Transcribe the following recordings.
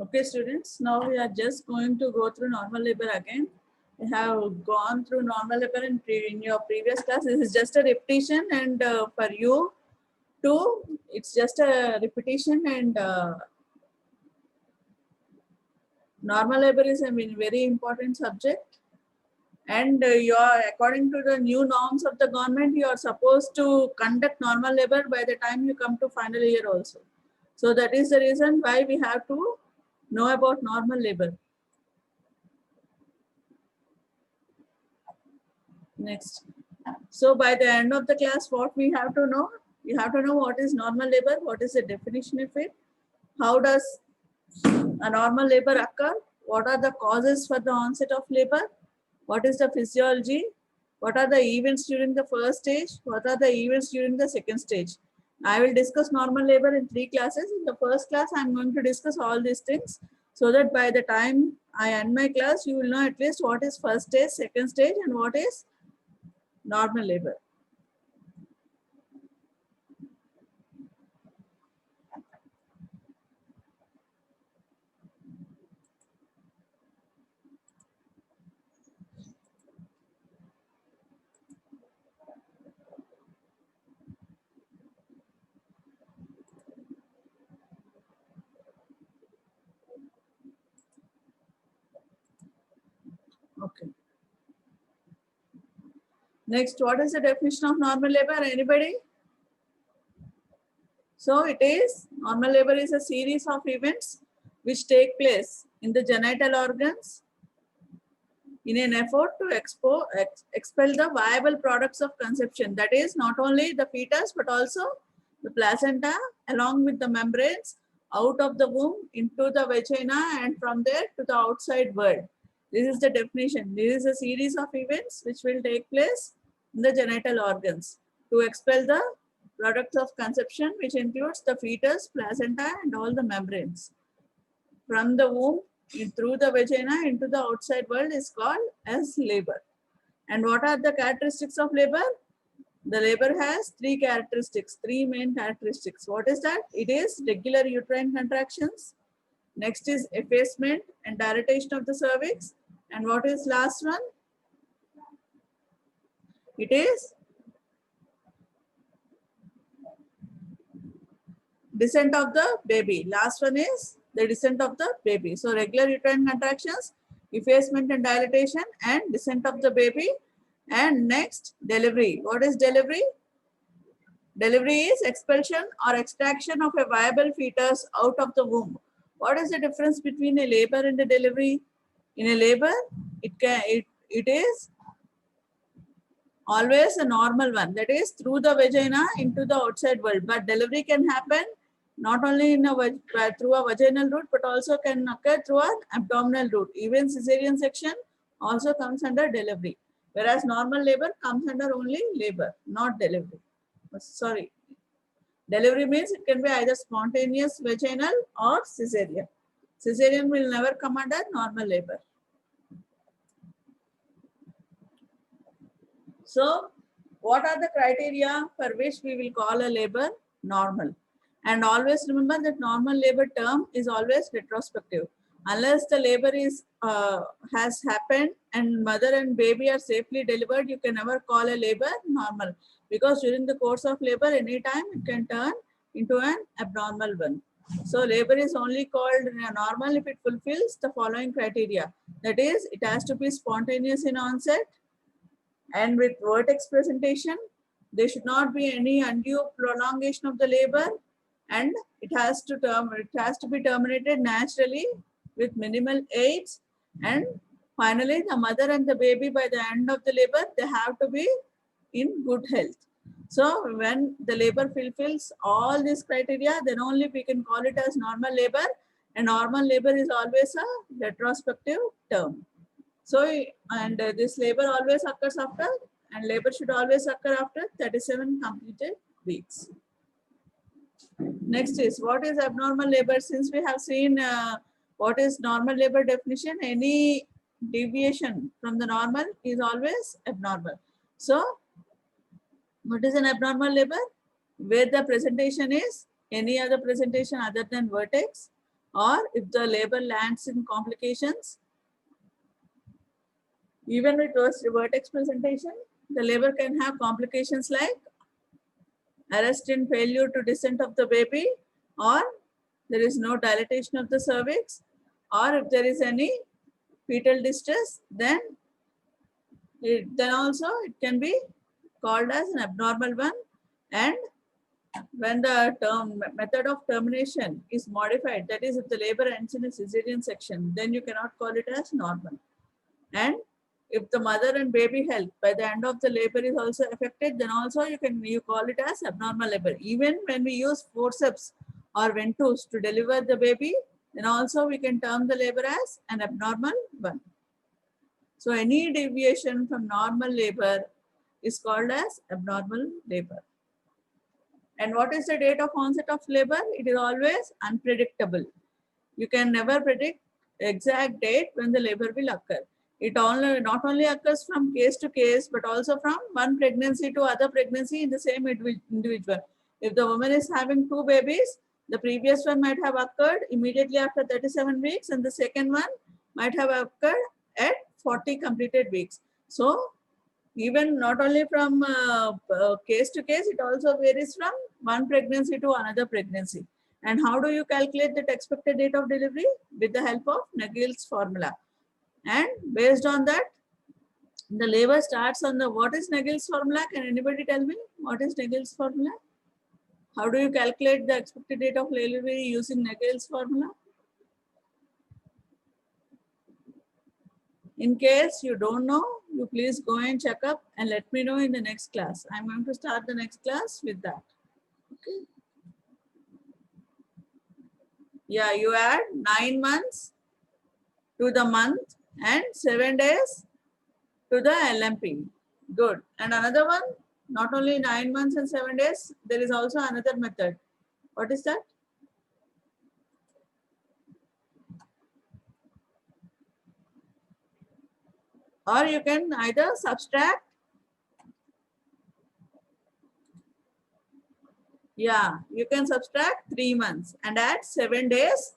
Okay, students, now we are just going to go through normal labor again. We have gone through normal labor in your previous class. This is just a repetition, and for you too, it's just a repetition. And normal labor is a very important subject. And you are, according to the new norms of the government, you are supposed to conduct normal labor by the time you come to final year also. So that is the reason why we have to know about normal labor. Next. So by the end of the class, what we have to know? We have to know what is normal labor, what is the definition of it, how does a normal labor occur, what are the causes for the onset of labor, what is the physiology, what are the events during the first stage, what are the events during the second stage. I will discuss normal labor in 3 classes. In the first class, I am going to discuss all these things so that by the time I end my class, you will know at least what is first stage, second stage, and what is normal labor. Okay. Next, what is the definition of normal labor? Anybody? So it is, normal labor is a series of events which take place in the genital organs in an effort to expel the viable products of conception. That is not only the fetus but also the placenta along with the membranes out of the womb into the vagina and from there to the outside world. This is the definition. This is a series of events which will take place in the genital organs to expel the products of conception, which includes the fetus, placenta, and all the membranes. From the womb through the vagina into the outside world is called as labor. And what are the characteristics of labor? The labor has 3 characteristics, 3 main characteristics. What is that? It is regular uterine contractions. Next is effacement and dilatation of the cervix. And what is last one? It is descent of the baby. Last one is the descent of the baby. So regular uterine contractions, effacement and dilatation, and descent of the baby. And next, delivery. What is delivery? Delivery is expulsion or extraction of a viable fetus out of the womb. What is the difference between a labor and a delivery? In a labor, it is always a normal one, that is through the vagina into the outside world. But delivery can happen not only in through a vaginal route, but also can occur through an abdominal route. Even cesarean section also comes under delivery, whereas normal labor comes under only labor, not delivery. Sorry, delivery means it can be either spontaneous vaginal or cesarean. Cesarean will never come under normal labor. So, what are the criteria for which we will call a labor normal? And always remember that normal labor term is always retrospective. Unless the labor has happened and mother and baby are safely delivered, you can never call a labor normal, because during the course of labor, anytime it can turn into an abnormal one. So labor is only called normal if it fulfills the following criteria. That is, it has to be spontaneous in onset, and with vertex presentation. There should not be any undue prolongation of the labor, and it has to be terminated naturally with minimal aids. And finally, the mother and the baby by the end of the labor, they have to be in good health. So when the labor fulfills all these criteria, then only we can call it as normal labor. And normal labor is always a retrospective term. So, and this labor always occurs after, and labor should always occur after 37 completed weeks. Next is, what is abnormal labor? Since we have seen what is normal labor definition, any deviation from the normal is always abnormal. So, what is an abnormal labor? Where the presentation is any other presentation other than vertex, or if the labor lands in complications, even with vertex presentation, the labor can have complications like arrest in failure to descent of the baby, or there is no dilatation of the cervix, or if there is any fetal distress, then also it can be called as an abnormal one. And when the method of termination is modified, that is if the labor ends in a cesarean section, then you cannot call it as normal. And if the mother and baby health by the end of the labor is also affected, then also you call it as abnormal labor. Even when we use forceps or ventouse to deliver the baby, then also we can term the labor as an abnormal one. So any deviation from normal labor is called as abnormal labor. And what is the date of onset of labor? It is always unpredictable. You can never predict exact date when the labor will occur. It not only occurs from case to case, but also from one pregnancy to other pregnancy in the same individual. If the woman is having 2 babies, the previous one might have occurred immediately after 37 weeks, and the second one might have occurred at 40 completed weeks. So even not only from case to case, it also varies from one pregnancy to another pregnancy. And how do you calculate that expected date of delivery? With the help of Naegele's formula. And based on that, the labor starts on the, what is Naegele's formula? Can anybody tell me what is Naegele's formula? How do you calculate the expected date of delivery using Naegele's formula? In case you don't know, you please go and check up and let me know in the next class. I'm going to start the next class with that. Okay. Yeah, you add 9 months to the month and 7 days to the LMP. Good. And another one, not only 9 months and 7 days, there is also another method. What is that? Or you can either subtract. Yeah, you can subtract 3 months and add 7 days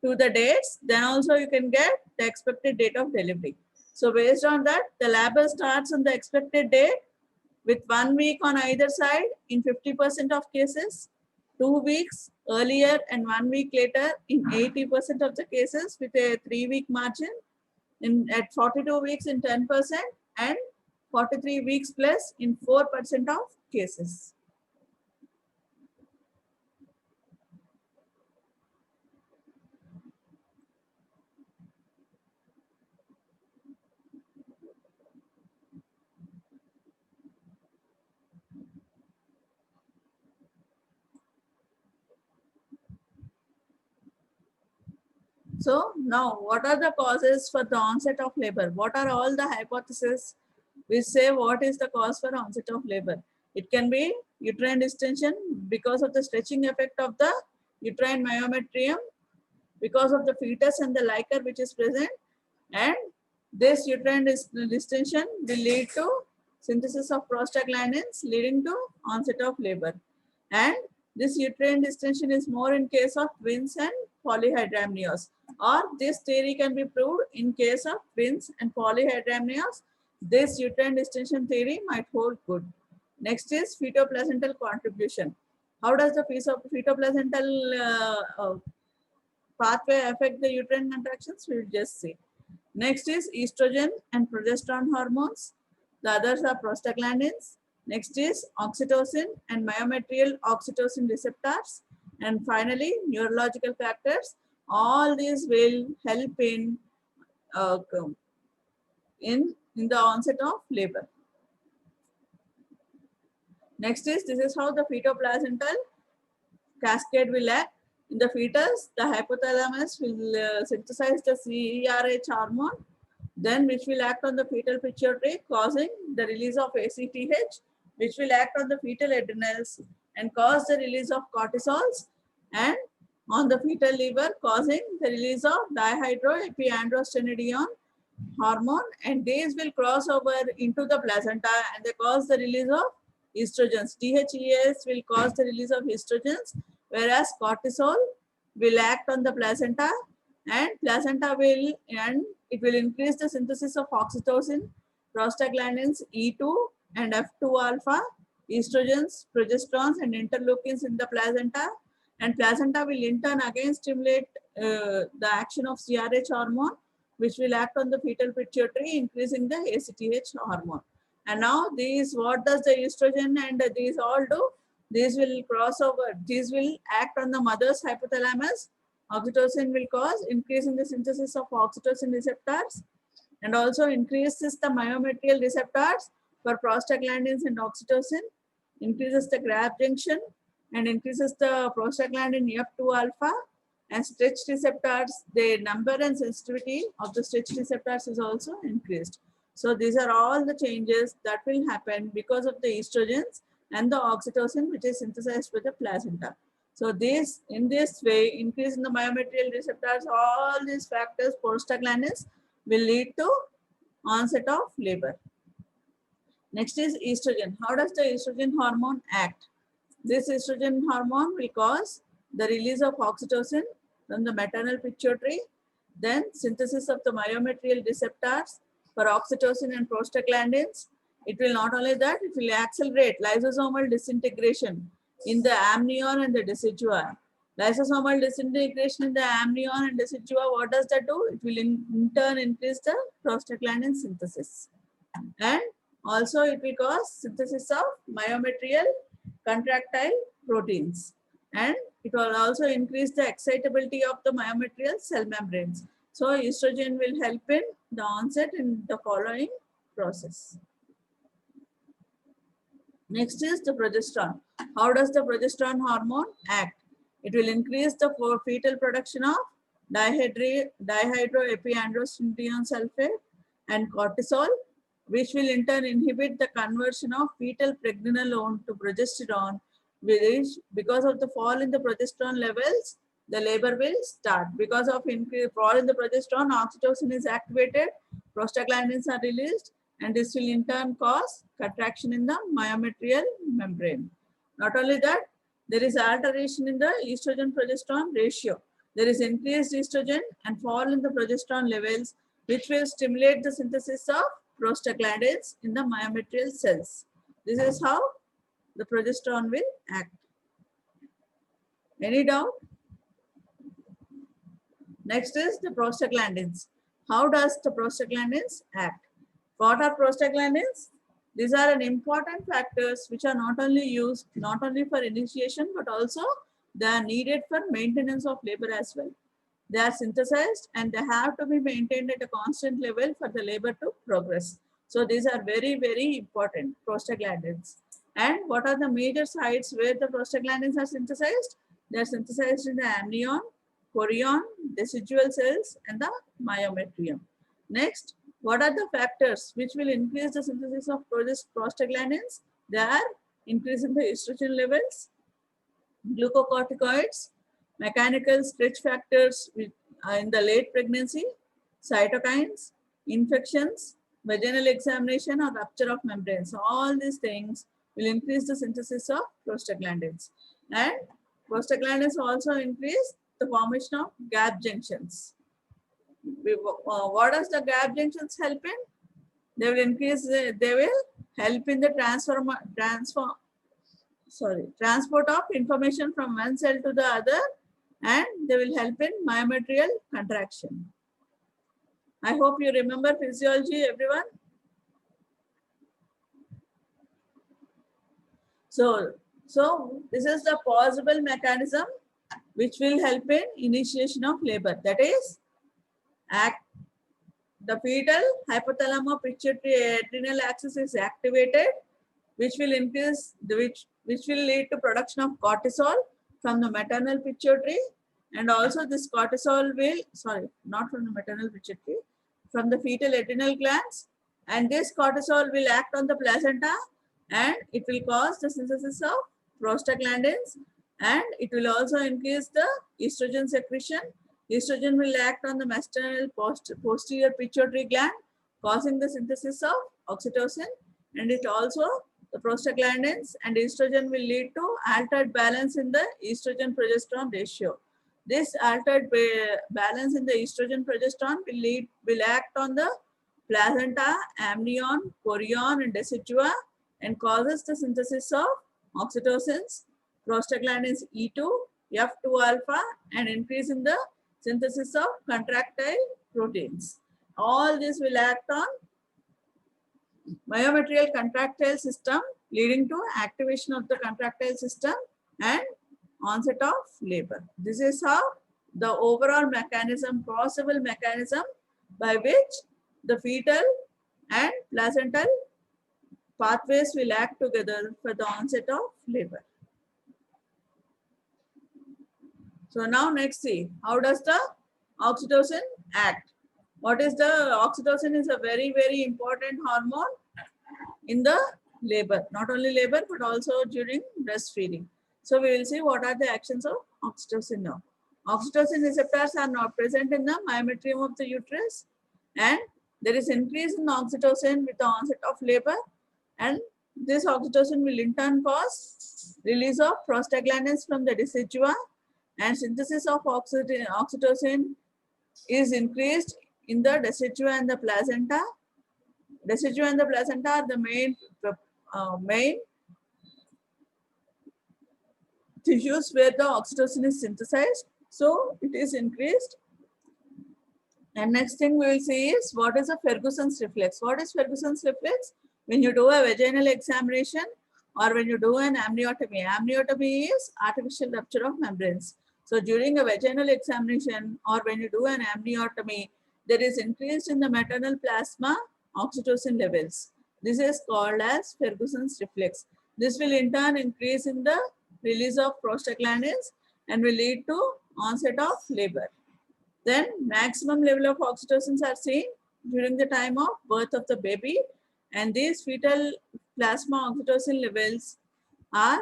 to the dates. Then also you can get the expected date of delivery. So based on that, the labor starts on the expected date with 1 week on either side in 50% of cases, 2 weeks earlier and 1 week later in 80% of the cases, with a 3-week margin, at 42 weeks in 10% and 43 weeks plus in 4% of cases. So now, what are the causes for the onset of labor? What are all the hypotheses which say what is the cause for onset of labor? It can be uterine distension because of the stretching effect of the uterine myometrium, because of the fetus and the liquor which is present, and this uterine distension will lead to synthesis of prostaglandins, leading to onset of labor. And this uterine distension is more in case of twins and polyhydramnios, or this theory can be proved in case of twins and polyhydramnios. This uterine distension theory might hold good. Next is fetoplacental contribution. How does the fetoplacental pathway affect the uterine contractions? We will just see. Next is estrogen and progesterone hormones. The others are prostaglandins. Next is oxytocin and myometrial oxytocin receptors. And finally, neurological factors. All these will help in the onset of labor. Next is, this is how the fetoplacental cascade will act. In the fetus, the hypothalamus will synthesize the CRH hormone, then which will act on the fetal pituitary, causing the release of ACTH, which will act on the fetal adrenals and cause the release of cortisols, and on the fetal liver, causing the release of dihydroepiandrosterone hormone, and these will cross over into the placenta and they cause the release of estrogens. DHEAS will cause the release of estrogens, whereas cortisol will act on the placenta, and placenta will, and it will increase the synthesis of oxytocin, prostaglandins E2 and F2 alpha, estrogens, progesterones, and interleukins in the placenta. And placenta will in turn again stimulate the action of CRH hormone, which will act on the fetal pituitary, increasing the ACTH hormone. And now these, what does the estrogen and these all do? These will cross over, these will act on the mother's hypothalamus. Oxytocin will cause increase in the synthesis of oxytocin receptors, and also increases the myometrial receptors for prostaglandins and oxytocin, increases the graph junction, and increases the prostaglandin F2 alpha, and stretch receptors, the number and sensitivity of the stretch receptors is also increased. So these are all the changes that will happen because of the estrogens and the oxytocin, which is synthesized with the placenta. So this, in this way, increase in the myometrial receptors, all these factors, prostaglandins, will lead to onset of labor. Next is estrogen. How does the estrogen hormone act? This estrogen hormone will cause the release of oxytocin from the maternal pituitary, then synthesis of the myometrial receptors for oxytocin and prostaglandins. It will not only that, it will accelerate lysosomal disintegration in the amnion and the decidua. Lysosomal disintegration in the amnion and decidua, what does that do? It will in turn increase the prostaglandin synthesis. And also it will cause synthesis of myometrial contractile proteins. And it will also increase the excitability of the myometrial cell membranes. So estrogen will help in the onset in the following process. Next is the progesterone. How does the progesterone hormone act? It will increase the fetal production of dihydroepiandrosterone sulfate and cortisol, which will in turn inhibit the conversion of fetal pregnenolone to progesterone, which, because of the fall in the progesterone levels, the labor will start. Because of fall in the progesterone, oxytocin is activated, prostaglandins are released, and this will in turn cause contraction in the myometrial membrane. Not only that, there is alteration in the estrogen-progesterone ratio. There is increased estrogen and fall in the progesterone levels, which will stimulate the synthesis of prostaglandins in the myometrial cells. This is how the progesterone will act. Any doubt? Next is the prostaglandins. How does the prostaglandins act? What are prostaglandins? These are an important factors which are not only used, not only for initiation, but also they are needed for maintenance of labor as well. They are synthesized and they have to be maintained at a constant level for the labor to progress. So these are very, very important, prostaglandins. And what are the major sites where the prostaglandins are synthesized? They are synthesized in the amnion, chorion, decidual cells, and the myometrium. Next, what are the factors which will increase the synthesis of prostaglandins? They are increasing the estrogen levels, glucocorticoids, mechanical stretch factors in the late pregnancy, cytokines, infections, vaginal examination or rupture of membranes. So all these things will increase the synthesis of prostaglandins. And prostaglandins also increase the formation of gap junctions. What does the gap junctions help in? They will increase, they will help in the transport of information from one cell to the other, and they will help in myometrial contraction. I hope you remember physiology, everyone. So this is the possible mechanism which will help in initiation of labor. That is, the fetal hypothalamo-pituitary adrenal axis is activated, which will increase which will lead to production of cortisol from the maternal pituitary, and also this cortisol will, not from the maternal pituitary, from the fetal adrenal glands, and this cortisol will act on the placenta and it will cause the synthesis of prostaglandins, and it will also increase the estrogen secretion. Estrogen will act on the maternal posterior pituitary gland, causing the synthesis of oxytocin, and it also, the prostaglandins and estrogen will lead to altered balance in the estrogen-progesterone ratio. This altered balance in the estrogen progesterone will act on the placenta, amnion, chorion, and decidua and causes the synthesis of oxytocins, prostaglandins E2, F2 alpha, and increase in the synthesis of contractile proteins. All this will act on myometrial contractile system, leading to activation of the contractile system and onset of labor. This is how the overall mechanism, possible mechanism by which the fetal and placental pathways will act together for the onset of labor. So now next see, how does the oxytocin act? What is the oxytocin is a very, very important hormone in the labor, not only labor, but also during breastfeeding. So we will see what are the actions of oxytocin now. Oxytocin receptors are not present in the myometrium of the uterus, and there is increase in oxytocin with the onset of labor, and this oxytocin will in turn cause release of prostaglandins from the decidua, and synthesis of oxytocin is increased in the decidua and the placenta. Decidua and the placenta are the main tissues where the oxytocin is synthesized. So it is increased. And next thing we will see is what is a Ferguson's reflex. What is Ferguson's reflex? When you do a vaginal examination or when you do an amniotomy. Amniotomy is artificial rupture of membranes. So during a vaginal examination or when you do an amniotomy, there is increase in the maternal plasma oxytocin levels. This is called as Ferguson's reflex. This will in turn increase in the release of prostaglandins and will lead to onset of labor. Then maximum level of oxytocins are seen during the time of birth of the baby, and these fetal plasma oxytocin levels are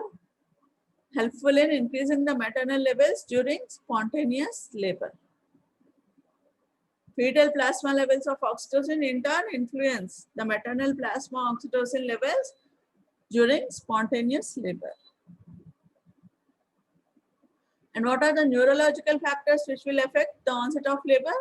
helpful in increasing the maternal levels during spontaneous labor. Fetal plasma levels of oxytocin in turn influence the maternal plasma oxytocin levels during spontaneous labor. And what are the neurological factors which will affect the onset of labor?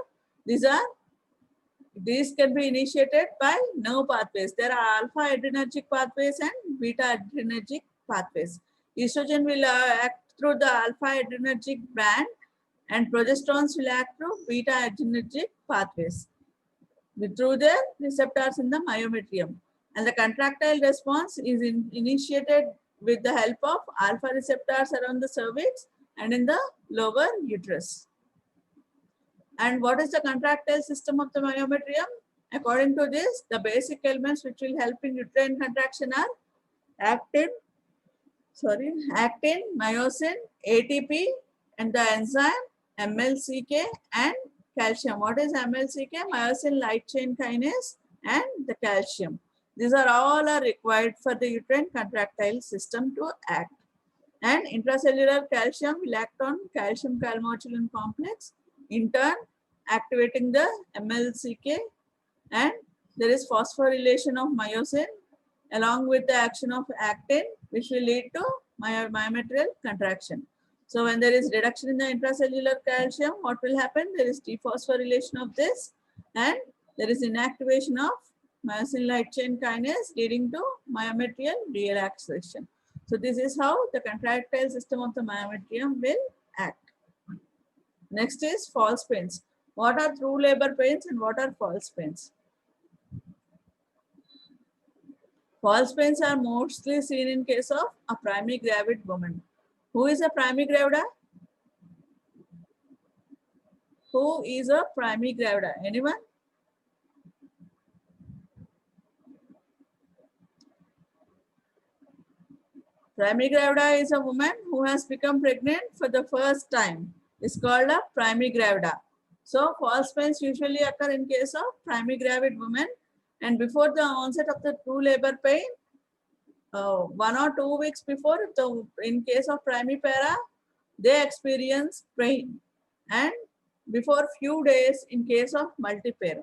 These can be initiated by nerve pathways. There are alpha adrenergic pathways and beta adrenergic pathways. Estrogen will act through the alpha adrenergic band and progesterones will act through beta adrenergic pathways through their receptors in the myometrium. And the contractile response is initiated with the help of alpha receptors around the cervix and in the lower uterus. And what is the contractile system of the myometrium? According to this, the basic elements which will help in uterine contraction are actin, myosin, ATP, and the enzyme MLCK and calcium. What is MLCK? Myosin light chain kinase and the calcium. These are all required for the uterine contractile system to act. And intracellular calcium will act on calcium calmodulin complex, in turn activating the MLCK, and there is phosphorylation of myosin along with the action of actin, which will lead to myometrial contraction. So when there is reduction in the intracellular calcium, what will happen? There is dephosphorylation of this and there is inactivation of myosin light chain kinase leading to myometrial relaxation. So this is how the contractile system of the myometrium will act. Next is false pains. What are true labor pains and what are false pains? False pains are mostly seen in case of a primigravida woman. Who is a primigravida? Who is a primigravida? Anyone? Primigravida is a woman who has become pregnant for the first time. It's called a primigravida. So false pains usually occur in case of primigravida women, and before the onset of the true labor pain, 1 or 2 weeks before, in case of primipara, they experience pain, and before few days in case of multipara.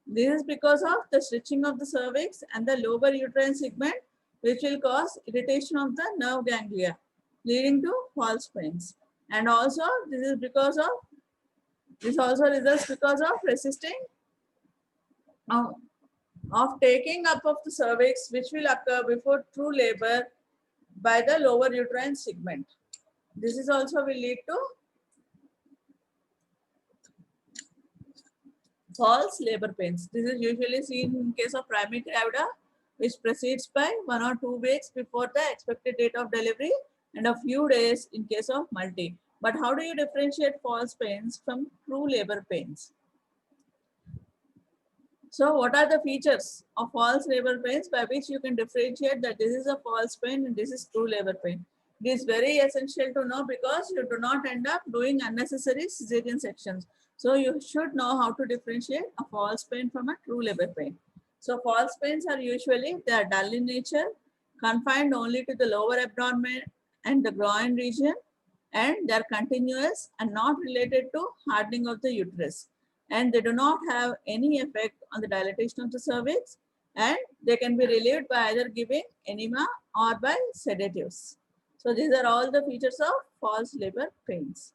This is because of the stretching of the cervix and the lower uterine segment, which will cause irritation of the nerve ganglia, leading to false pains. And also this also results because of resisting of, of taking up of the cervix, which will occur before true labor by the lower uterine segment. This is also will lead to false labor pains. This is usually seen in case of primary gravida, which proceeds by 1 or 2 weeks before the expected date of delivery and a few days in case of multi. But how do you differentiate false pains from true labor pains? So what are the features of false labor pains by which you can differentiate that this is a false pain and this is true labor pain? It is very essential to know because you do not end up doing unnecessary cesarean sections. So you should know how to differentiate a false pain from a true labor pain. So false pains are usually, they are dull in nature, confined only to the lower abdomen and the groin region, and they are continuous and not related to hardening of the uterus, and they do not have any effect on the dilatation of the cervix, and they can be relieved by either giving enema or by sedatives. So these are all the features of false labor pains.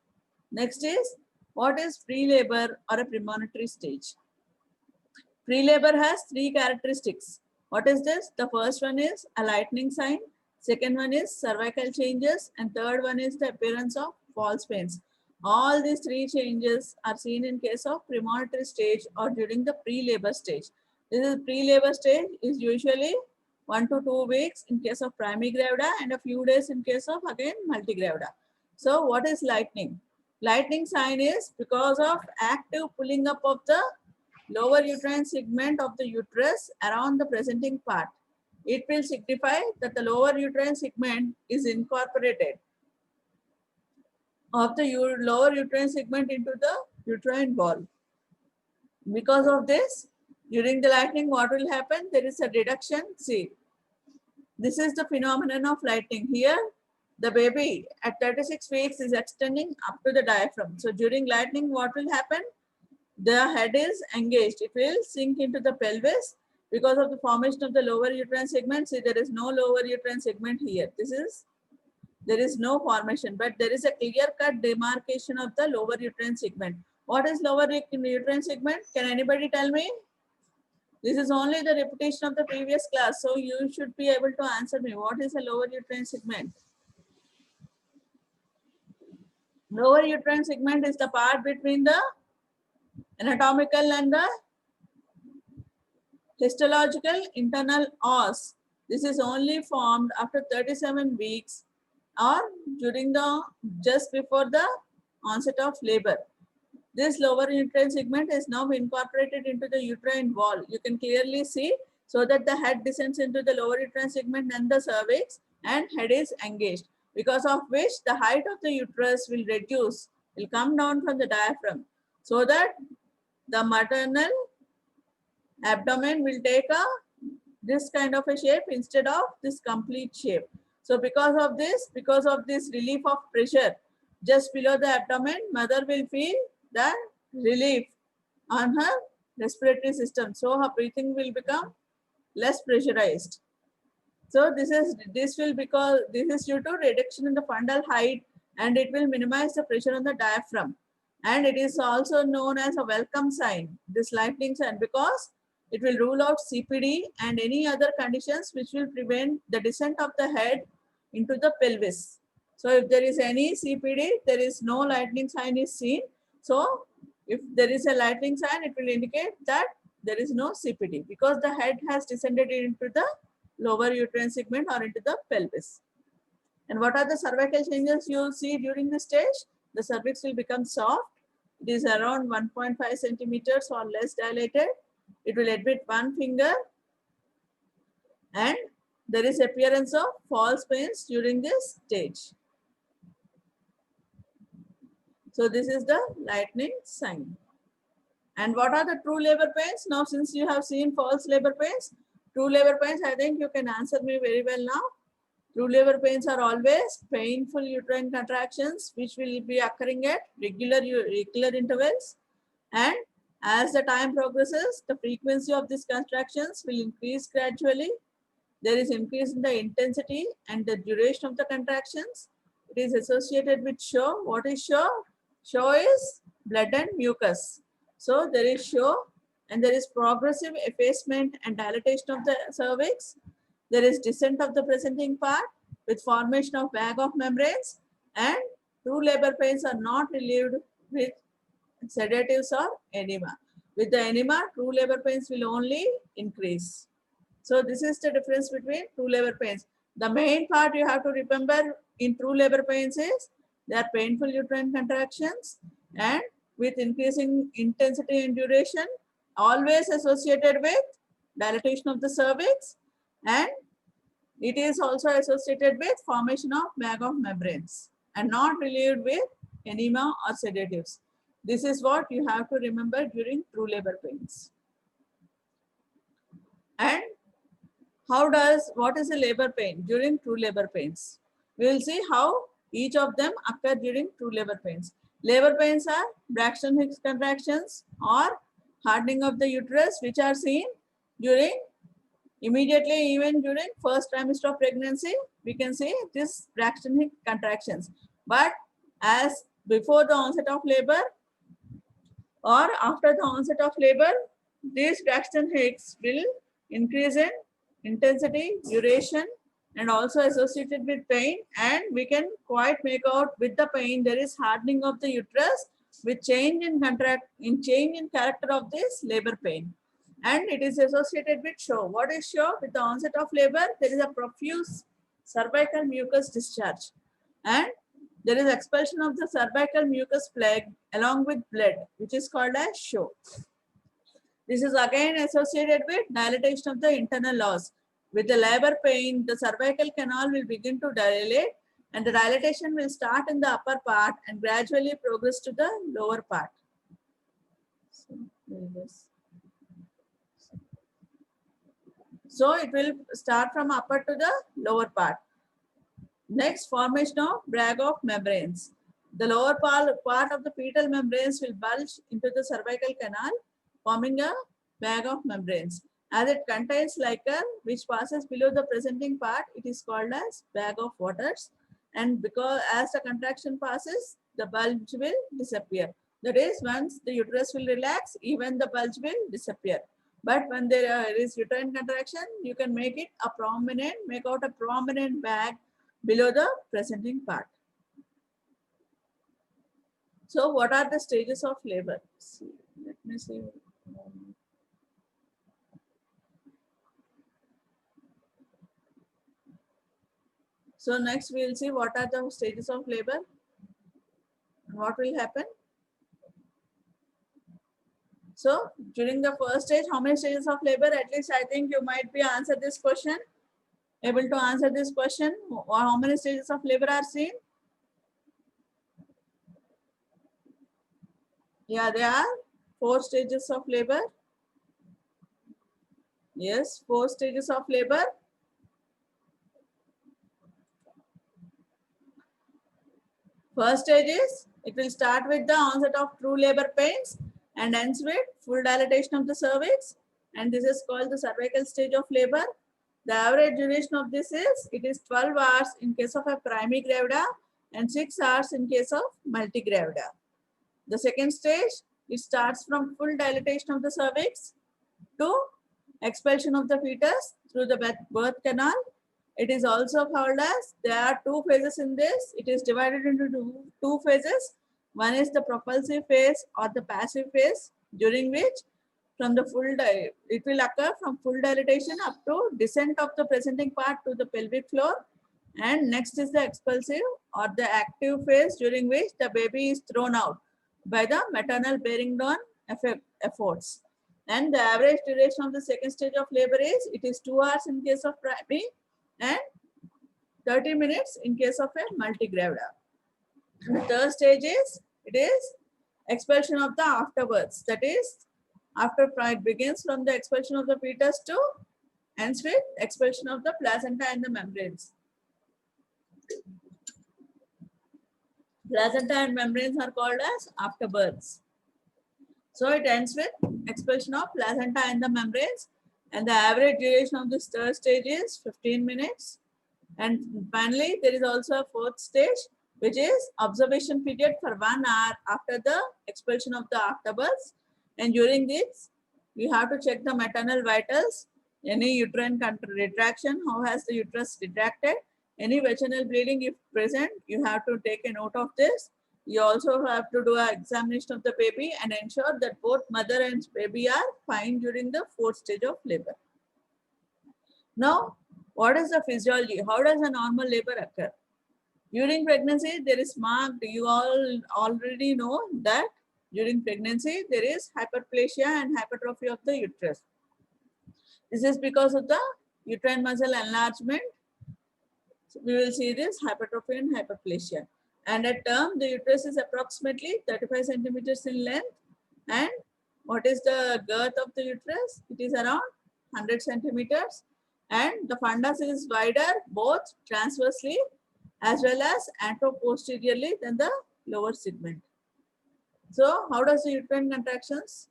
Next is, what is pre-labor or a premonitory stage? Pre-labor has 3 characteristics. What is this? The first one is a lightning sign, second one is cervical changes, and third one is the appearance of false pains. All these 3 changes are seen in case of premonitory stage or during the pre-labor stage. This is pre-labor stage is usually 1 to 2 weeks in case of primary gravida and a few days in case of again multigravida. So what is lightning? Lightning sign is because of active pulling up of the lower uterine segment of the uterus around the presenting part. It will signify that the lower uterine segment is incorporated of the lower uterine segment into the uterine wall. Because of this, during the lightning, what will happen? There is a reduction. See, this is the phenomenon of lightning. Here, the baby at 36 weeks is extending up to the diaphragm. So during lightning, what will happen? The head is engaged. It will sink into the pelvis because of the formation of the lower uterine segment. See, there is no lower uterine segment here. There is no formation, but there is a clear-cut demarcation of the lower uterine segment. What is lower uterine segment? Can anybody tell me? This is only the repetition of the previous class, so you should be able to answer me. What is a lower uterine segment? Lower uterine segment is the part between the anatomical and the histological internal os. This is only formed after 37 weeks or during the just before the onset of labor. This lower uterine segment is now incorporated into the uterine wall. You can clearly see, so that the head descends into the lower uterine segment and the cervix, and head is engaged, because of which the height of the uterus will reduce, will come down from the diaphragm, so that the maternal abdomen will take this kind of a shape instead of this complete shape. So because of this relief of pressure just below the abdomen, mother will feel the relief on her respiratory system. So her breathing will become less pressurized. So this is due to reduction in the fundal height, and it will minimize the pressure on the diaphragm. And it is also known as a welcome sign, this lightning sign, because it will rule out CPD and any other conditions which will prevent the descent of the head into the pelvis. So if there is any CPD, there is no lightning sign is seen. So if there is a lightning sign, it will indicate that there is no CPD because the head has descended into the lower uterine segment or into the pelvis. And what are the cervical changes you will see during this stage? The cervix will become soft. It is around 1.5 centimeters or less dilated. It will admit one finger, and there is appearance of false pains during this stage. So this is the lightning sign. And what are the true labor pains? Now, since you have seen false labor pains, true labor pains, I think you can answer me very well now. True labor pains are always painful uterine contractions which will be occurring at regular intervals, and as the time progresses, the frequency of these contractions will increase gradually. There is increase in the intensity and the duration of the contractions. it is associated with show. What is show? Show is blood and mucus. So there is show, and there is progressive effacement and dilatation of the cervix. There is descent of the presenting part with formation of bag of membranes, and true labor pains are not relieved with sedatives or enema. With the enema, true labor pains will only increase. So this is the difference between true labor pains. The main part you have to remember in true labor pains is they are painful uterine contractions, and with increasing intensity and duration, always associated with dilatation of the cervix, and it is also associated with formation of bag of membranes and not relieved with enema or sedatives. This is what you have to remember during true labor pains. And what is a labor pain during true labor pains? We will see how each of them occur during true labor pains. Labor pains are Braxton Hicks contractions or hardening of the uterus, which are seen during immediately, even during first trimester of pregnancy. We can see this Braxton Hicks contractions. But as before the onset of labor or after the onset of labor, these Braxton Hicks will increase in intensity, duration, and also associated with pain. And we can quite make out with the pain there is hardening of the uterus with change in character of this labor pain. And it is associated with show. What is show? With the onset of labor, there is a profuse cervical mucus discharge, and there is expulsion of the cervical mucus plug along with blood, which is called as show. This is again associated with dilatation of the internal os. With the labor pain, the cervical canal will begin to dilate, and the dilatation will start in the upper part and gradually progress to the lower part. So it will start from upper to the lower part. Next, formation of bag of membranes. The lower part of the fetal membranes will bulge into the cervical canal, forming a bag of membranes. As it contains liquor which passes below the presenting part, it is called as bag of waters. And because as the contraction passes, the bulge will disappear. That is, once the uterus will relax, even the bulge will disappear. But when there is uterine contraction, you can make out a prominent bag below the presenting part. So what are the stages of labor? Let me see. So next we will see what are the stages of labor and what will happen. So during the first stage, how many stages of labor? At least I think you might be able to answer this question. How many stages of labor are seen? Yeah, there are 4 stages of labor. Yes, 4 stages of labor. First stage is, it will start with the onset of true labor pains and ends with full dilatation of the cervix. And this is called the cervical stage of labor. The average duration of this is, it is 12 hours in case of a primigravida and 6 hours in case of multigravida. The second stage, it starts from full dilatation of the cervix to expulsion of the fetus through the birth canal. It is also called as, there are 2 phases in this. It is divided into two phases. One is the propulsive phase or the passive phase, during which it will occur from full dilatation up to descent of the presenting part to the pelvic floor. And next is the expulsive or the active phase, during which the baby is thrown out by the maternal bearing down efforts. And the average duration of the second stage of labor is, it is 2 hours in case of primary and 30 minutes in case of a multigravida. The third stage is, it is expulsion of the afterbirths. That is, after it begins from the expulsion of the fetus to ends with expulsion of the placenta and the membranes. Placenta and membranes are called as afterbirths. So it ends with expulsion of placenta and the membranes, and the average duration of this third stage is 15 minutes. And finally, there is also a fourth stage, which is observation period for 1 hour after the expulsion of the afterbirth. And during this, we have to check the maternal vitals, any uterine retraction, how has the uterus retracted, any vaginal bleeding if present, you have to take a note of this. You also have to do an examination of the baby and ensure that both mother and baby are fine during the 4th stage of labor. Now, what is the physiology? How does a normal labor occur? During pregnancy, there is marked, you all already know that during pregnancy, there is hyperplasia and hypertrophy of the uterus. This is because of the uterine muscle enlargement. So we will see this hypertrophy and hyperplasia. And at term, the uterus is approximately 35 centimeters in length. And what is the girth of the uterus? It is around 100 centimeters. And the fundus is wider both transversely as well as anteroposteriorly than the lower segment. So how does the uterine contractions,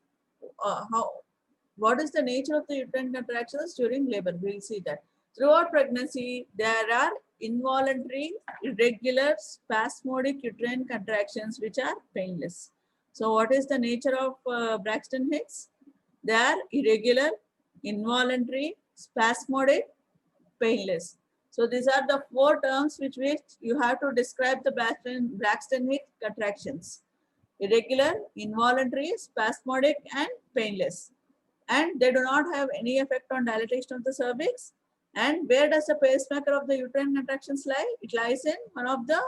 what is the nature of the uterine contractions during labor? We will see that. Throughout pregnancy, there are involuntary, irregular, spasmodic uterine contractions which are painless. So what is the nature of Braxton Hicks? They are irregular, involuntary, spasmodic, painless. So these are the 4 terms which you have to describe the Braxton Hicks contractions. Irregular, involuntary, spasmodic, and painless. And they do not have any effect on dilatation of the cervix. And where does the pacemaker of the uterine contractions lie? It lies in one of the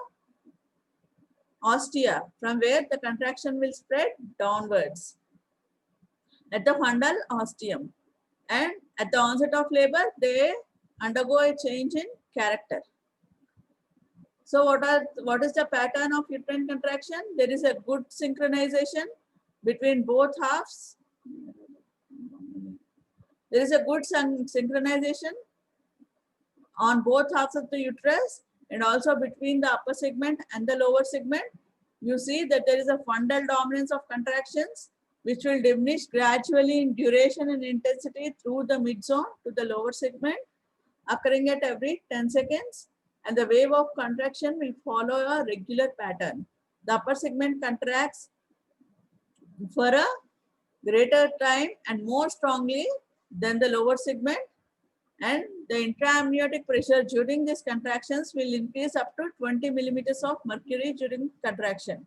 ostia, from where the contraction will spread downwards at the fundal ostium. And at the onset of labor, they undergo a change in character. So what is the pattern of uterine contraction? There is a good synchronization between both halves. There is a good synchronization on both halves of the uterus and also between the upper segment and the lower segment. You see that there is a fundal dominance of contractions which will diminish gradually in duration and intensity through the midzone to the lower segment, occurring at every 10 seconds. And the wave of contraction will follow a regular pattern. The upper segment contracts for a greater time and more strongly than the lower segment. And the intraamniotic pressure during these contractions will increase up to 20 millimeters of mercury during contraction.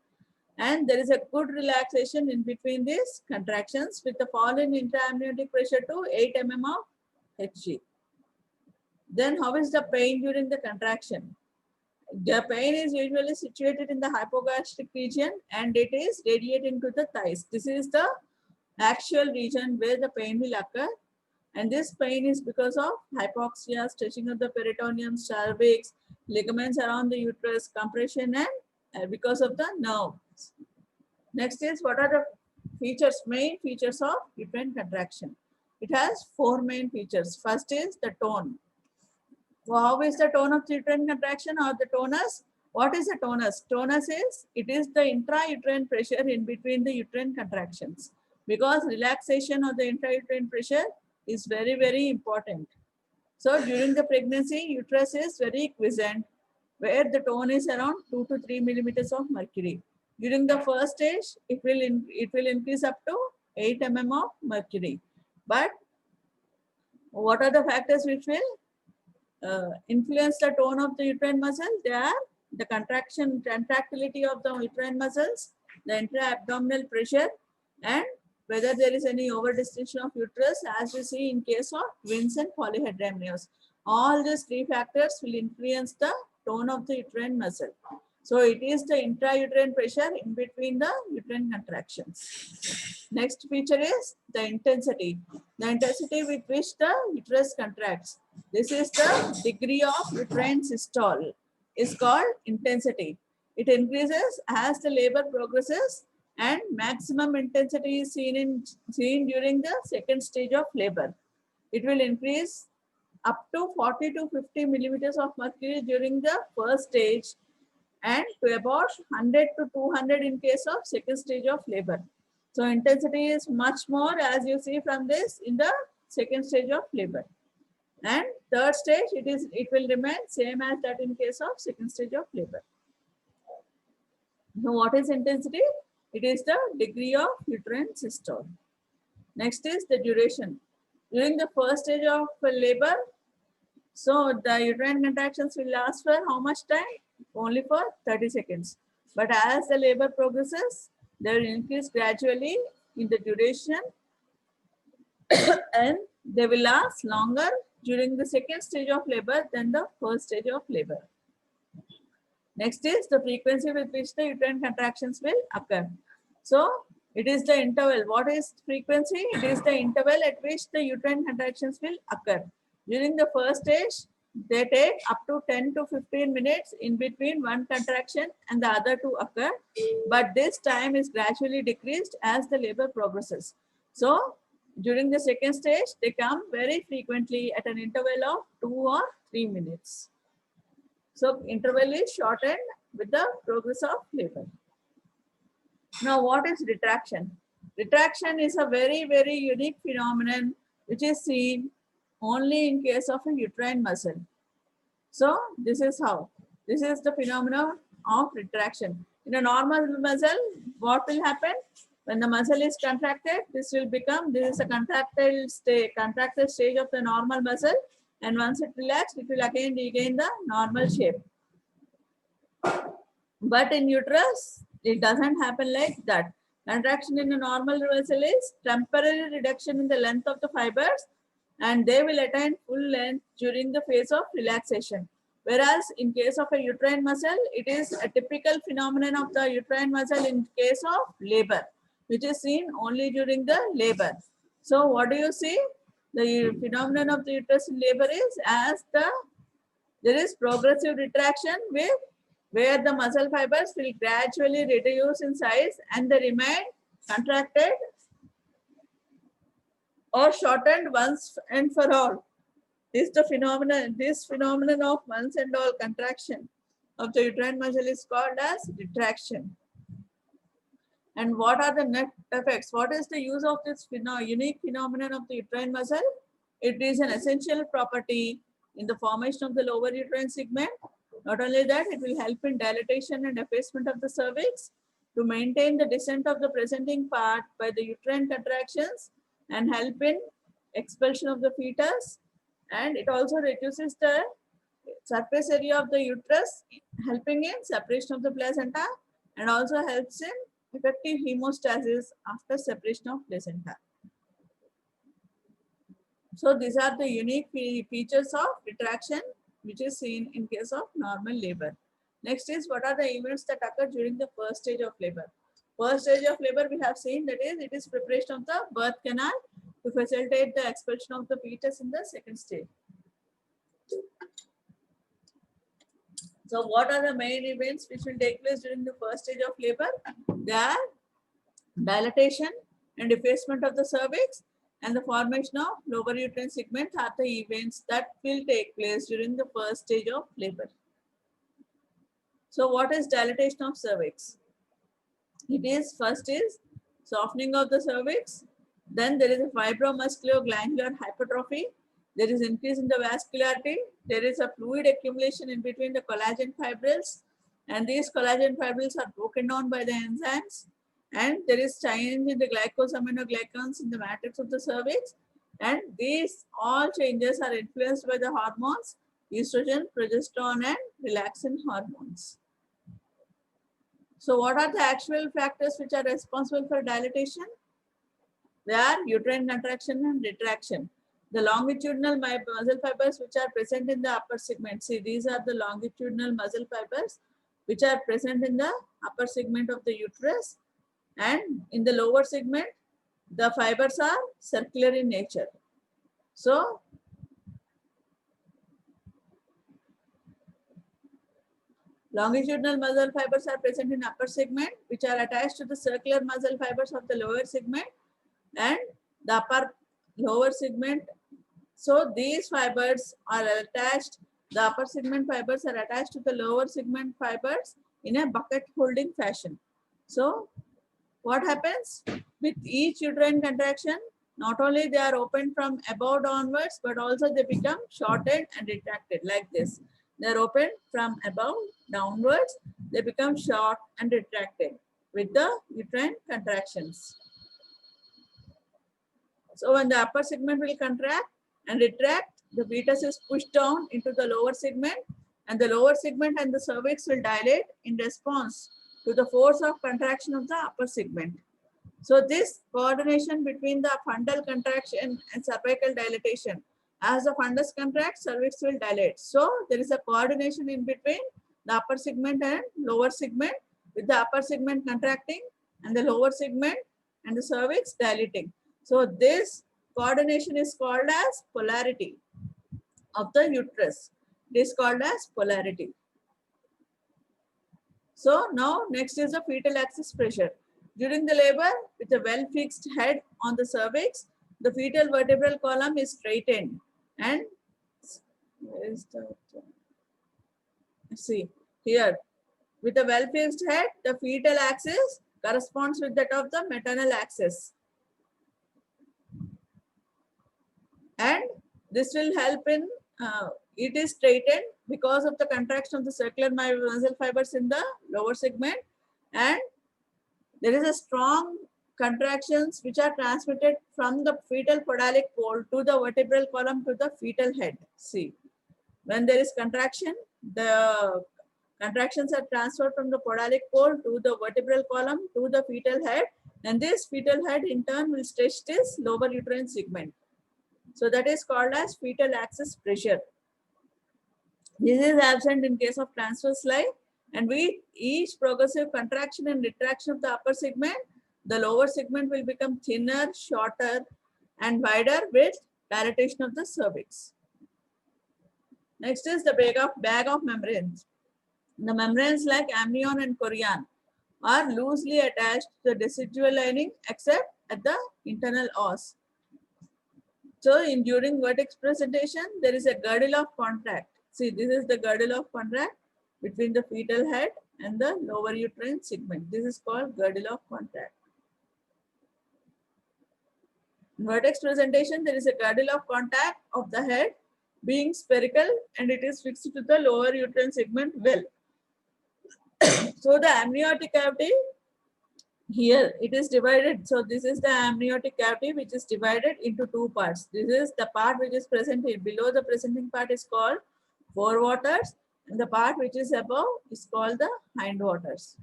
And there is a good relaxation in between these contractions with the fall in intraamniotic pressure to 8 mm of Hg. Then how is the pain during the contraction? The pain is usually situated in the hypogastric region and it is radiating to the thighs. This is the actual region where the pain will occur. And this pain is because of hypoxia, stretching of the peritoneum, cervix, ligaments around the uterus, compression, and because of the nerves. Next is, what are the features, main features of uterine contraction? It has 4 main features. First is the tone. So how is the tone of the uterine contraction or the tonus? What is the tonus? Tonus is, it is the intrauterine pressure in between the uterine contractions, because relaxation of the intrauterine pressure is very, very important. So during the pregnancy, uterus is very quiescent, where the tone is around 2 to 3 millimeters of mercury. During the first stage, it will increase up to 8 mm of mercury. But what are the factors which will influence the tone of the uterine muscle? They are the contractility of the uterine muscles, the intra-abdominal pressure, and whether there is any overdistension of uterus, as we see in case of twins and polyhydramnios. All these 3 factors will influence the tone of the uterine muscle. So it is the intrauterine pressure in between the uterine contractions. Next feature is the intensity. The intensity with which the uterus contracts. This is the degree of uterine systole. Is called intensity. It increases as the labor progresses, and maximum intensity is seen during the 2nd stage of labor. It will increase up to 40 to 50 millimeters of mercury during the 1st stage and to about 100 to 200 in case of 2nd stage of labor. So intensity is much more, as you see from this, in the 2nd stage of labor. And 3rd stage, it will remain same as that in case of 2nd stage of labor. So what is intensity? It is the degree of uterine systole. Next is the duration. During the first stage of labor, so the uterine contractions will last for how much time? Only for 30 seconds. But as the labor progresses, they will increase gradually in the duration and they will last longer during the second stage of labor than the first stage of labor. Next is the frequency with which the uterine contractions will occur. So it is the interval. What is frequency? It is the interval at which the uterine contractions will occur. During the first stage, they take up to 10 to 15 minutes in between one contraction and the other to occur. But this time is gradually decreased as the labor progresses. So during the second stage, they come very frequently at an interval of 2 or 3 minutes. So interval is shortened with the progress of labor. Now, what is retraction? Retraction is a very, very unique phenomenon which is seen only in case of a uterine muscle. So this is how. This is the phenomenon of retraction. In a normal muscle, what will happen? When the muscle is contracted, this is a contracted stage of the normal muscle. And once it relaxes, it will again regain the normal shape. But in uterus, it doesn't happen like that. Contraction in a normal vessel is temporary reduction in the length of the fibers and they will attain full length during the phase of relaxation. Whereas in case of a uterine muscle, it is a typical phenomenon of the uterine muscle in case of labor, which is seen only during the labor. So what do you see? The phenomenon of the uterus in labor is there is progressive retraction where the muscle fibers will gradually reduce in size and they remain contracted or shortened once and for all. This phenomenon of once and all contraction of the uterine muscle is called as retraction. And what are the net effects? What is the use of this unique phenomenon of the uterine muscle? It is an essential property in the formation of the lower uterine segment. Not only that, it will help in dilatation and effacement of the cervix, to maintain the descent of the presenting part by the uterine contractions and help in expulsion of the fetus. And it also reduces the surface area of the uterus, helping in separation of the placenta, and also helps in effective hemostasis after separation of placenta. So these are the unique features of retraction which is seen in case of normal labor. Next is, what are the events that occur during the first stage of labor? First stage of labor we have seen, that is, it is preparation of the birth canal to facilitate the expulsion of the fetus in the second stage. So what are the main events which will take place during the first stage of labor? They are dilatation and effacement of the cervix and the formation of lower uterine segment are the events that will take place during the first stage of labor. So what is dilatation of cervix? It is, first is softening of the cervix, then there is a fibromusculoglandular hypertrophy, there is increase in the vascularity, there is a fluid accumulation in between the collagen fibrils, and these collagen fibrils are broken down by the enzymes, and there is change in the glycosaminoglycans in the matrix of the cervix, and these all changes are influenced by the hormones, estrogen, progesterone, and relaxin hormones. So what are the actual factors which are responsible for dilatation? They are uterine contraction and retraction. The longitudinal muscle fibers which are present in the upper segment. See, these are the longitudinal muscle fibers which are present in the upper segment of the uterus, and in the lower segment, the fibers are circular in nature. So longitudinal muscle fibers are present in upper segment, which are attached to the circular muscle fibers of the lower segment and the lower segment. So these fibers are attached, the upper segment fibers are attached to the lower segment fibers in a bucket holding fashion. So what happens with each uterine contraction? Not only they are opened from above downwards, but also they become shortened and retracted like this. They are opened from above downwards. They become short and retracted with the uterine contractions. So when the upper segment will contract and retract, the fetus is pushed down into the lower segment, and the lower segment and the cervix will dilate in response to the force of contraction of the upper segment. So this coordination between the fundal contraction and cervical dilatation. As the fundus contracts, cervix will dilate. So there is a coordination in between the upper segment and lower segment, with the upper segment contracting and the lower segment and the cervix dilating. So this coordination is called as polarity of the uterus. It is called as polarity. So now next is the fetal axis pressure. During the labor, with a well-fixed head on the cervix, the fetal vertebral column is straightened. And where is the, see here, with a well-fixed head, the fetal axis corresponds with that of the maternal axis. And this will help in, it is straightened because of the contraction of the circular muscle fibers in the lower segment, and there is a strong contractions which are transmitted from the fetal podalic pole to the vertebral column to the fetal head. See, when there is contraction, the contractions are transferred from the podalic pole to the vertebral column to the fetal head, and this fetal head in turn will stretch this lower uterine segment. So that is called as fetal axis pressure. This is absent in case of transverse lie, and with each progressive contraction and retraction of the upper segment, the lower segment will become thinner, shorter, and wider with dilatation of the cervix. Next is the bag of membranes. The membranes like amnion and chorion are loosely attached to the decidual lining except at the internal os. So during vertex presentation, there is a girdle of contact. See, this is the girdle of contact between the fetal head and the lower uterine segment. This is called girdle of contact. In vertex presentation, there is a girdle of contact of the head being spherical, and it is fixed to the lower uterine segment well. So the amniotic cavity, here it is divided. So this is the amniotic cavity which is divided into two parts. This is the part which is present here. Below the presenting part is called forewaters, and the part which is above is called the hindwaters.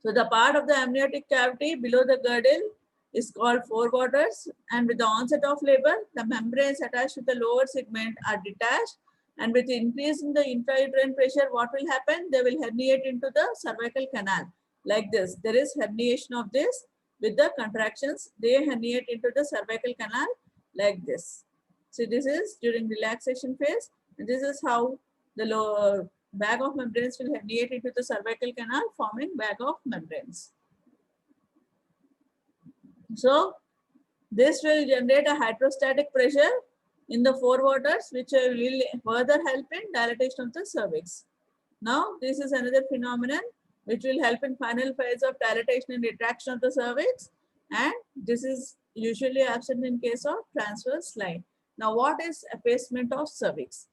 So the part of the amniotic cavity below the girdle is called forewaters, and with the onset of labor, the membranes attached to the lower segment are detached, and with increase in the intrauterine pressure, what will happen? They will herniate into the cervical canal like this. There is herniation of this with the contractions. They herniate into the cervical canal like this. So this is during relaxation phase, and this is how the lower bag of membranes will herniate into the cervical canal, forming bag of membranes. So this will generate a hydrostatic pressure in the forewaters, which will further help in dilatation of the cervix. Now, this is another phenomenon which will help in final phase of dilatation and retraction of the cervix, and this is usually absent in case of transverse line. Now, what is effacement of cervix?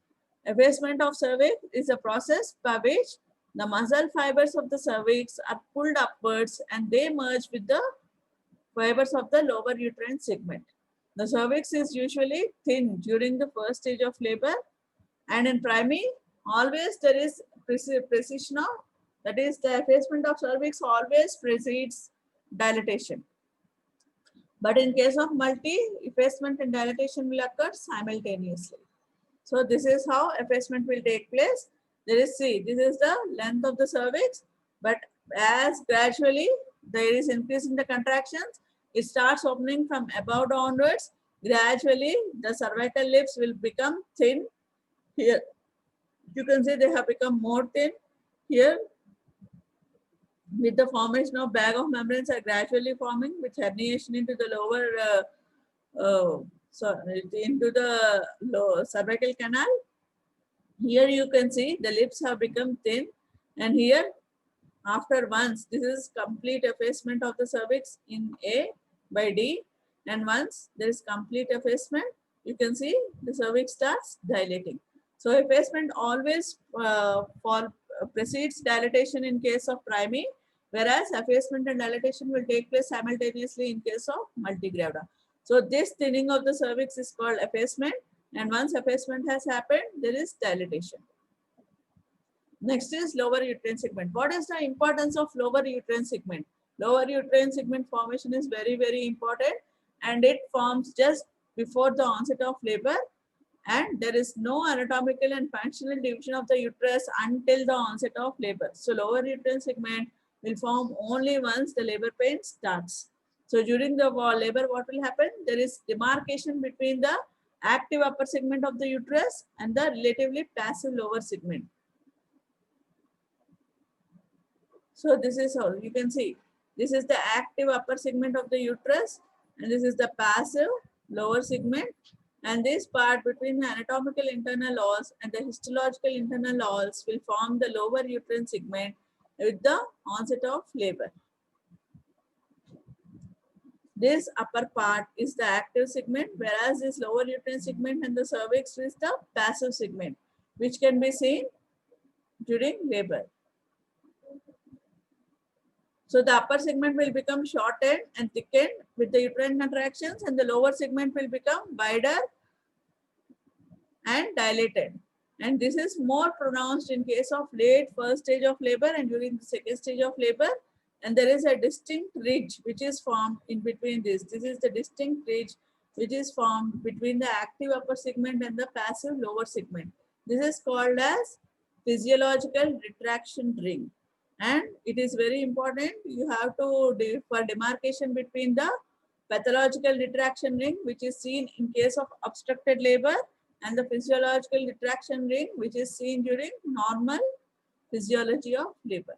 Effacement of cervix is a process by which the muscle fibers of the cervix are pulled upwards and they merge with the fibers of the lower uterine segment. The cervix is usually thin during the first stage of labor, and in primary, always there is precision of, that is, the effacement of cervix always precedes dilatation. But in case of multi, effacement and dilatation will occur simultaneously. So this is how effacement will take place. There is, see, this is the length of the cervix, but as gradually there is increase in the contractions, it starts opening from above downwards. Gradually, the cervical lips will become thin. Here, you can see they have become more thin. Here, with the formation of bag of membranes are gradually forming with herniation into the lower, into the lower cervical canal. Here you can see the lips have become thin, and here after once this is complete effacement of the cervix in A by D, and once there is complete effacement, you can see the cervix starts dilating. So effacement always precedes dilatation in case of priming, whereas effacement and dilatation will take place simultaneously in case of multigravida. So this thinning of the cervix is called effacement, and once effacement has happened, there is dilatation. Next is lower uterine segment. What is the importance of lower uterine segment? Lower uterine segment formation is very, very important, and it forms just before the onset of labor, and there is no anatomical and functional division of the uterus until the onset of labor. So lower uterine segment will form only once the labor pain starts. So during the labor, what will happen? There is demarcation between the active upper segment of the uterus and the relatively passive lower segment. So this is how you can see. This is the active upper segment of the uterus, and this is the passive lower segment. And this part between the anatomical internal walls and the histological internal walls will form the lower uterine segment with the onset of labor. This upper part is the active segment, whereas this lower uterine segment and the cervix is the passive segment, which can be seen during labor. So the upper segment will become shortened and thickened with the uterine contractions, and the lower segment will become wider and dilated. And this is more pronounced in case of late first stage of labor and during the second stage of labor. And there is a distinct ridge which is formed in between this. This is the distinct ridge which is formed between the active upper segment and the passive lower segment. This is called as physiological retraction ring. And it is very important. You have to for demarcation between the pathological retraction ring, which is seen in case of obstructed labor, and the physiological retraction ring, which is seen during normal physiology of labor.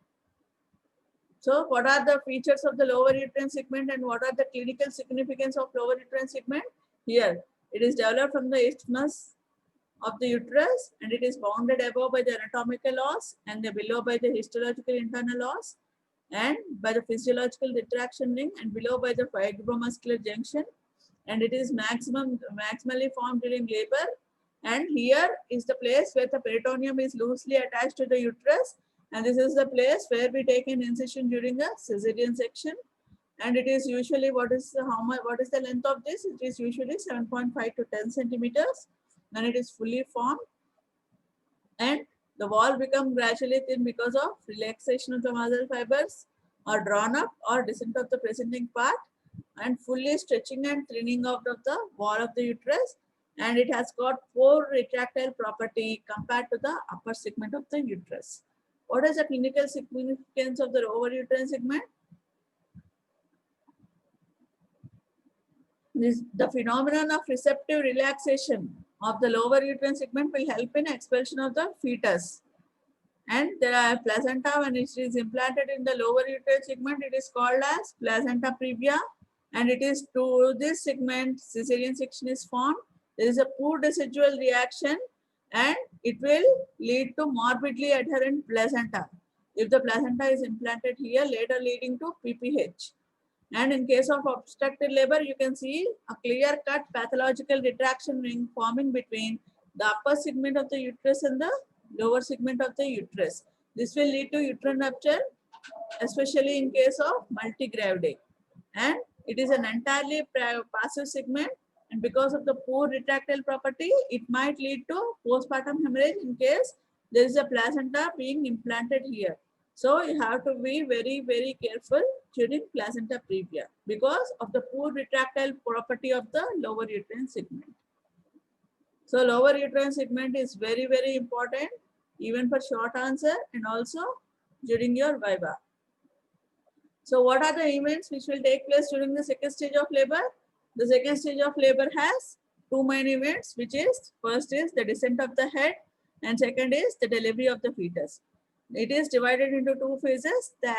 So what are the features of the lower uterine segment and what are the clinical significance of lower uterine segment? Here, it is developed from the isthmus of the uterus, and it is bounded above by the anatomical os and below by the histological internal os, and by the physiological retraction ring, and below by the fibromuscular junction, and it is maximally formed during labor. And here is the place where the peritoneum is loosely attached to the uterus, and this is the place where we take an incision during a cesarean section. And it is usually what is the length of this? It is usually 7.5 to 10 centimeters when it is fully formed, and the wall becomes gradually thin because of relaxation of the muscle fibers or drawn up or descent of the presenting part, and fully stretching and thinning out of the wall of the uterus, and it has got poor retractile property compared to the upper segment of the uterus. What is the clinical significance of the lower uterine segment? The phenomenon of receptive relaxation of the lower uterine segment will help in expulsion of the fetus. And there are placenta. When it is implanted in the lower uterine segment, it is called as placenta previa, and it is to this segment cesarean section is formed. There is a poor residual reaction, and it will lead to morbidly adherent placenta if the placenta is implanted here, later leading to PPH. And in case of obstructed labor, you can see a clear-cut pathological retraction ring forming between the upper segment of the uterus and the lower segment of the uterus. This will lead to uterine rupture, especially in case of multigravidae. And it is an entirely passive segment, and because of the poor retractile property, it might lead to postpartum hemorrhage in case there is a placenta being implanted here. So you have to be very, very careful during placenta previa because of the poor retractile property of the lower uterine segment. So lower uterine segment is very, very important even for short answer and also during your viva. So what are the events which will take place during the second stage of labor? The second stage of labor has two main events, which is first is the descent of the head and second is the delivery of the fetus. It is divided into two phases, the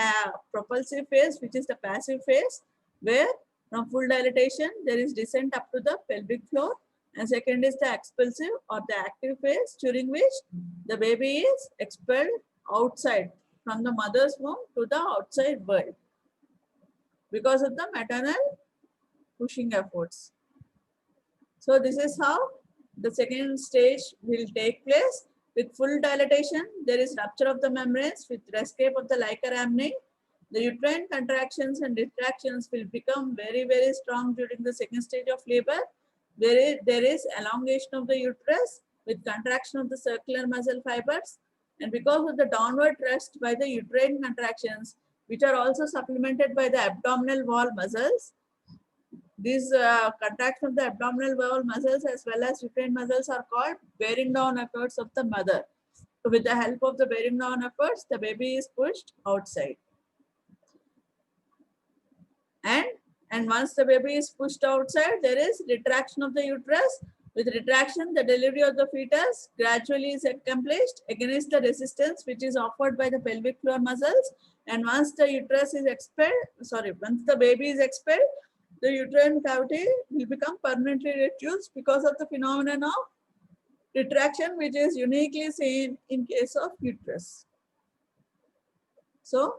propulsive phase, which is the passive phase, where from full dilatation there is descent up to the pelvic floor, and second is the expulsive or the active phase, during which the baby is expelled outside from the mother's womb to the outside world because of the maternal pushing efforts. So this is how the second stage will take place with full dilatation. There is rupture of the membranes with escape of the Leica ramning. The uterine contractions and retractions will become very, very strong during the second stage of labor. There is elongation of the uterus with contraction of the circular muscle fibers. And because of the downward thrust by the uterine contractions, which are also supplemented by the abdominal wall muscles, these contraction of the abdominal wall muscles as well as uterine muscles are called bearing down efforts of the mother. So with the help of the bearing down efforts, the baby is pushed outside. And once the baby is pushed outside, there is retraction of the uterus. With retraction, the delivery of the fetus gradually is accomplished against the resistance which is offered by the pelvic floor muscles. And once the uterus is expelled, once the baby is expelled, the uterine cavity will become permanently reduced because of the phenomenon of retraction, which is uniquely seen in case of uterus. So,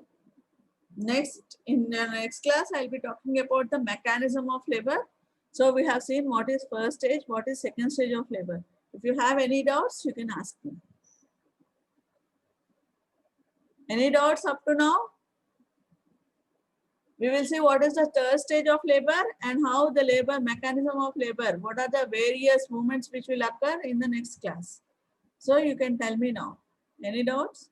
in the next class, I'll be talking about the mechanism of labor. So we have seen what is first stage, what is second stage of labor. If you have any doubts, you can ask me. Any doubts up to now? We will see what is the third stage of labor and how the labor mechanism of labor. What are the various movements which will occur in the next class? So you can tell me now. Any doubts?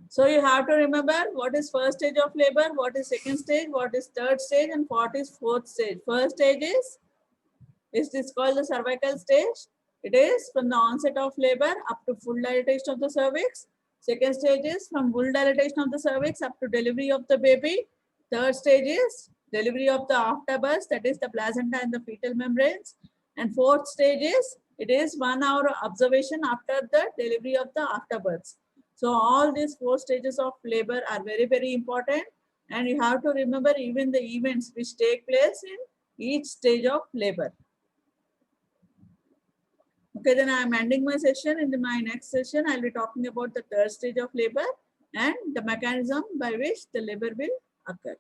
So you have to remember what is first stage of labor, what is second stage, what is third stage, and what is fourth stage. First stage is this called the cervical stage. It is from the onset of labor up to full dilatation of the cervix. Second stage is from full dilatation of the cervix up to delivery of the baby. Third stage is delivery of the afterbirth, that is the placenta and the fetal membranes. And fourth stage is, it is 1 hour observation after the delivery of the afterbirth. So all these 4 stages of labor are very, very important. And you have to remember even the events which take place in each stage of labor. Okay, then I am ending my session. In my next session, I'll be talking about the third stage of labor and the mechanism by which the labor will occur.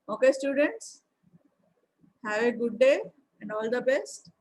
Okay, students, have a good day and all the best.